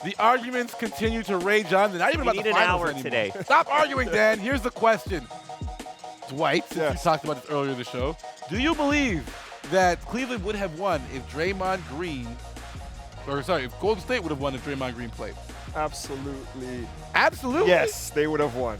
The arguments continue to rage on. They're not even about the finals an hour anymore. today. Stop arguing, Dan. Here's the question. Dwight, since we talked about this earlier in the show, do you believe that Cleveland would have won if Draymond Green, if Golden State would have won if Draymond Green played? Absolutely. Absolutely? Yes, they would have won.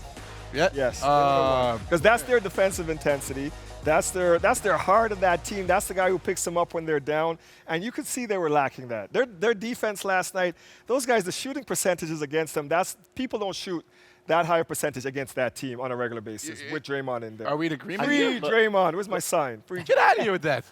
Yeah. Yes. Because that's their defensive intensity. That's their heart of that team. That's the guy who picks them up when they're down. And you could see they were lacking that. Their defense last night, those guys, the shooting percentages against them, people don't shoot that high a percentage against that team on a regular basis with Draymond in there. Are we in agreement? Free Draymond. Where's my sign? Free Get out of here with that.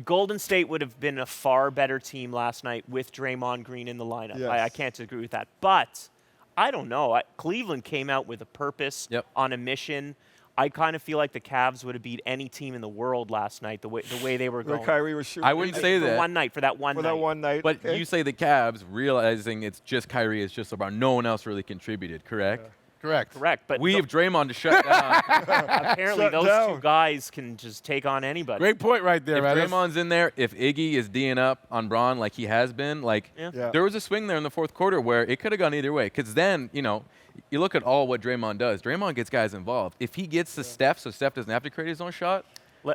Golden State would have been a far better team last night with Draymond Green in the lineup. Yes. I can't agree with that. But I don't know. Cleveland came out with a purpose, on a mission. I kind of feel like the Cavs would have beat any team in the world last night, the way they were going. Kyrie was shooting. I wouldn't say that. For that one night. But you say the Cavs, realizing it's just Kyrie, it's just LeBron. No one else really contributed, correct? Yeah. Correct. But we have Draymond to shut down. Apparently, those two guys can just take on anybody. Great point right there, if man. Draymond's in there, if Iggy is D'ing up on Bron like he has been, there was a swing there in the fourth quarter where it could have gone either way. Because then, you look at all what Draymond does. Draymond gets guys involved. If he gets to Steph so Steph doesn't have to create his own shot,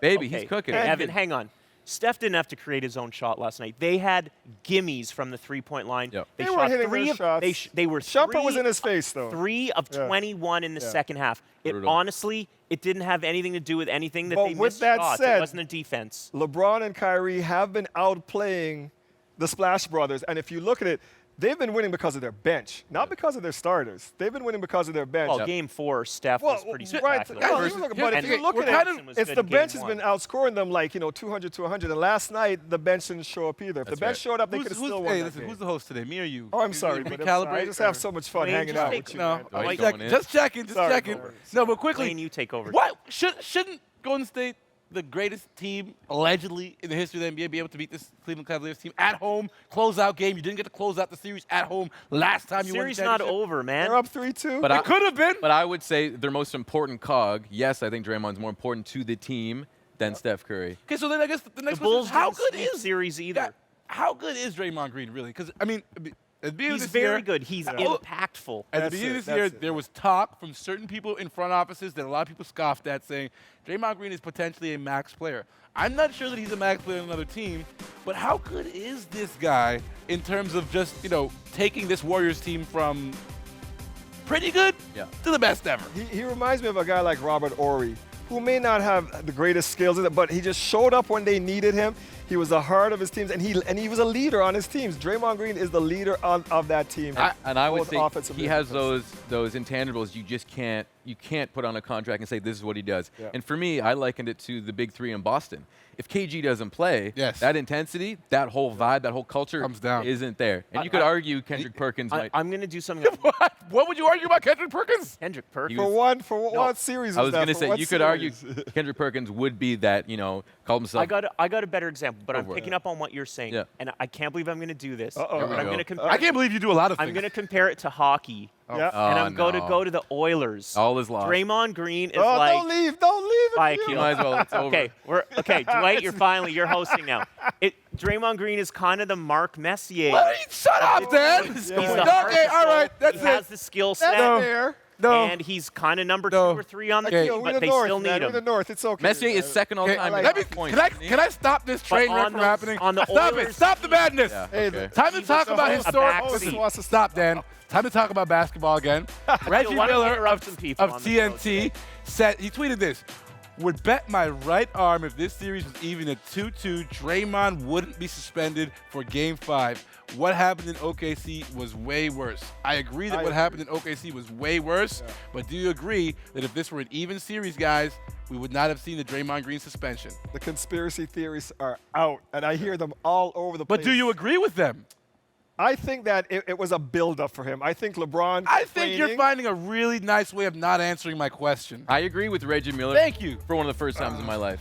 he's cooking. Evan, hang on. Steph didn't have to create his own shot last night. They had gimmies from the three-point line. Yep. They were hitting their shots. They were Shumpert was in his face, though. 3 of 21 in the second half. Honestly, it didn't have anything to do with anything that they missed shots. It wasn't a defense. LeBron and Kyrie have been outplaying the Splash Brothers. And if you look at it, they've been winning because of their bench, not because of their starters. They've been winning because of their bench. Well, Game 4, Steph was pretty spectacular. But if you look at it, it's the bench has been outscoring them 200 to 100. And last night, the bench didn't show up either. If the bench showed up, they could have still won that game. Who's the host today, me or you? Oh, I'm sorry. I just have so much fun hanging out with you. Just checking. No, but quickly. Wayne, you take over. What? Shouldn't Golden State, the greatest team allegedly in the history of the NBA, be able to beat this Cleveland Cavaliers team at home, closeout game? You didn't get to close out the series at home last time you won the championship. Series not over, man. They're up 3-2. But it could have been. But I would say their most important cog, yes, I think Draymond's more important to the team than Steph Curry. Okay, so then I guess the next Bulls question is, how good is series either? How good is Draymond Green really? Because I mean, he's very good. He's impactful. At the beginning of this year, there was talk from certain people in front offices that a lot of people scoffed at, saying Draymond Green is potentially a max player. I'm not sure that he's a max player on another team, but how good is this guy in terms of just, taking this Warriors team from pretty good to the best ever? He reminds me of a guy like Robert Horry, who may not have the greatest skills, but he just showed up when they needed him. He was the heart of his teams, and he was a leader on his teams. Draymond Green is the leader of that team. I would say he has those intangibles you can't put on a contract and say this is what he does. Yeah. And for me, I likened it to the big three in Boston. If KG doesn't play, that intensity, that whole vibe, that whole culture isn't there. And you could argue Kendrick Perkins might. I'm going to do something. What would you argue about Kendrick Perkins? Kendrick Perkins. For what series? I was going to say you could argue Kendrick Perkins would be that, called himself. I got a better example, but I'm picking up on what you're saying, and I can't believe I'm going to do this. I can't believe you do a lot of things. I'm going to compare it to hockey. And I'm going to go to the Oilers. All is lost. Draymond Green is don't leave. Might as well. It's over. Okay, Dwight, you're hosting now. Draymond Green is kind of the Mark Messier. Shut up, Dan. He's all right, that's it. He has the skill set. And he's kind of number 2 or 3 on the team, but they still need him. We're the North. It's okay. Messier is second all time. Can I stop this train wreck from happening? Stop it. Stop the madness. Time to talk about historic. Stop, Dan. Time to talk about basketball again. Reggie Miller of TNT said, he tweeted this: would bet my right arm if this series was even at 2-2, Draymond wouldn't be suspended for Game 5. What happened in OKC was way worse. I agree that what happened in OKC was way worse, but do you agree that if this were an even series, guys, we would not have seen the Draymond Green suspension? The conspiracy theories are out, and I hear them all over the place. But do you agree with them? I think that it was a build-up for him. I think LeBron. I think you're finding a really nice way of not answering my question. I agree with Reggie Miller. Thank you. For one of the first times in my life.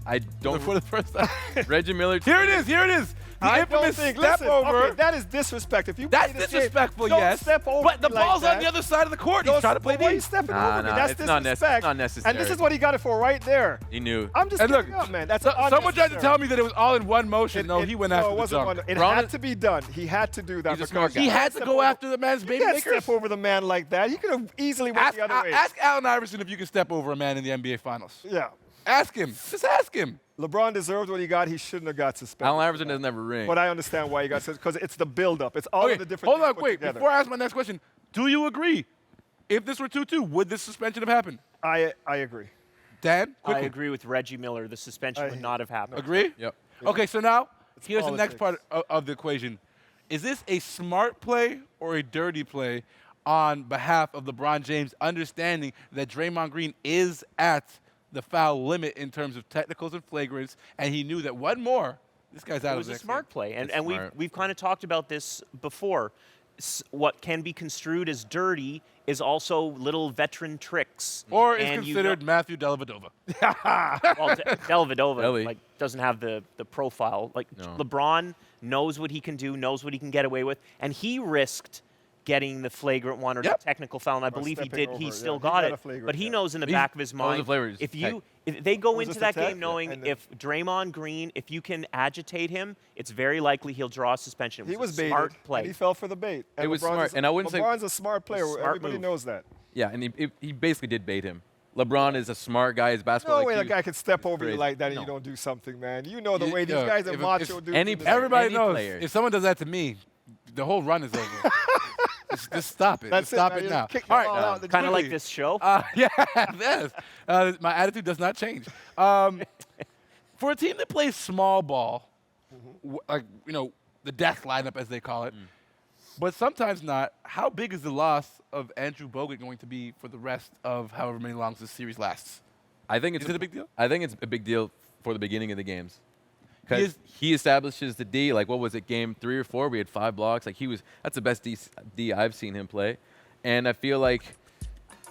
I don't. For the first time. Reggie Miller. Here it is. I don't think. Listen, okay, that is disrespect. If you that's disrespectful, yes. Step over but the ball's on the other side of the court. He's trying to play why are you stepping over me? That's disrespect. Not necessary. And this is what he got it for right there. He knew. I'm just giving up, man. That's someone tried to tell me that it was all in one motion. No, he went after the dunk. It had to be done. He had to do that. He's a smart guy. He had to go after the man's baby makers. makers. He can't step over the man like that. He could have easily went the other way. Ask Allen Iverson if you can step over a man in the NBA Finals. Yeah. Ask him. Just ask him. LeBron deserved what he got. He shouldn't have got suspended. Allen Iverson doesn't have a ring. But I understand why he got suspended, because it's the build-up. It's all of the different things. Hold on, wait. Together. Before I ask my next question, do you agree? If this were 2-2, would this suspension have happened? I agree. Dan? I agree with Reggie Miller. The suspension would not have happened. Agree? Yep. Okay, so now here's politics. the next part of the equation. Is this a smart play or a dirty play on behalf of LeBron James, understanding that Draymond Green is at the foul limit in terms of technicals and flagrants, and he knew that one more, this guy's out of the It was a smart play, and we've kind of talked about this before. What can be construed as dirty is also little veteran tricks. Or is considered Matthew Dellavedova. Well, Dellavedova doesn't have the profile. LeBron knows what he can do, knows what he can get away with, and he risked getting the flagrant one or the technical foul, and I believe he did. He still got it, but he knows in the back of his mind, if they go into that game knowing if Draymond Green, if you can agitate him, it's very likely he'll draw a suspension. He was baited, smart play. and he fell for the bait. And it was smart, and I wouldn't say LeBron's a smart player. Everybody knows that. Yeah, and he basically did bait him. LeBron is a smart guy. His basketball No way IQ a guy could step over you like that and you don't do something, man. You know the way these guys are macho dudes. Everybody knows. If someone does that to me, the whole run is over. Just stop it. That's stop it now. All right. Kind of like this show. Yes. My attitude does not change. For a team that plays small ball, like the death lineup as they call it, but sometimes not, how big is the loss of Andrew Bogut going to be for the rest of however many long this series lasts? I think it's a big deal? I think it's a big deal for the beginning of the games. Because he establishes the D, like what was it, game 3 or 4? We had 5 blocks. That's the best D I've seen him play. And I feel like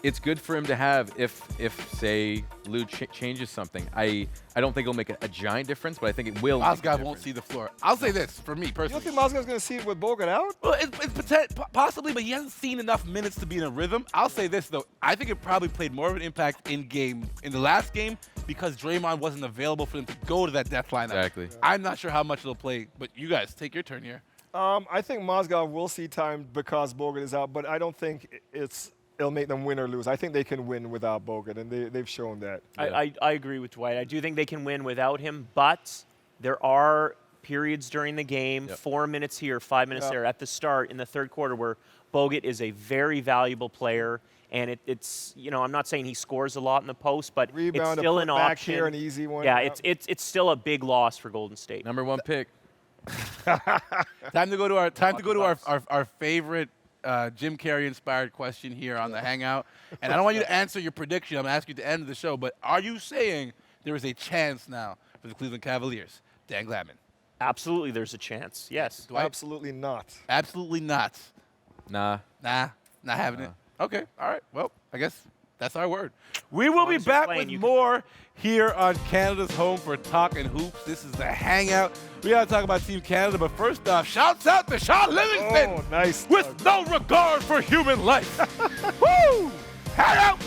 it's good for him to have if say, Lou changes something. I don't think it'll make a giant difference, but I think it will. Mozgov won't see the floor. I'll say this, for me personally. You don't think Mozgov's going to see it with Bogut out? Well, it's possibly, but he hasn't seen enough minutes to be in a rhythm. I'll say this, though. I think it probably played more of an impact in the last game because Draymond wasn't available for them to go to that death lineup. Exactly. I'm not sure how much it'll play, but you guys, take your turn here. I think Mozgov will see time because Bogut is out, but I don't think it'll make them win or lose. I think they can win without Bogut, and they've shown that. I agree with Dwight. I do think they can win without him, but there are periods during the game, 4 minutes here, 5 minutes there at the start in the third quarter where Bogut is a very valuable player. And it's I'm not saying he scores a lot in the post, but Rebound, it's still an back option. here, an easy one. Yeah, it's still a big loss for Golden State. Number 1 pick. Time to go to our favorite Jim Carrey inspired question here on the Hangout. And I don't want you to answer your prediction. I'm going to ask you at the end of the show. But are you saying there is a chance now for the Cleveland Cavaliers? Dan Gladman. Absolutely, there's a chance. Yes. Dwight? Absolutely not. Absolutely not. Nah. Not having it. Okay. All right. Well, I guess that's our word. We will be back with more here on Canada's home for Talkin' Hoops. This is the Hangout. We got to talk about Team Canada, but first off, shouts out to Sean Livingston. Oh, nice. With no regard for human life. Woo! Hangout!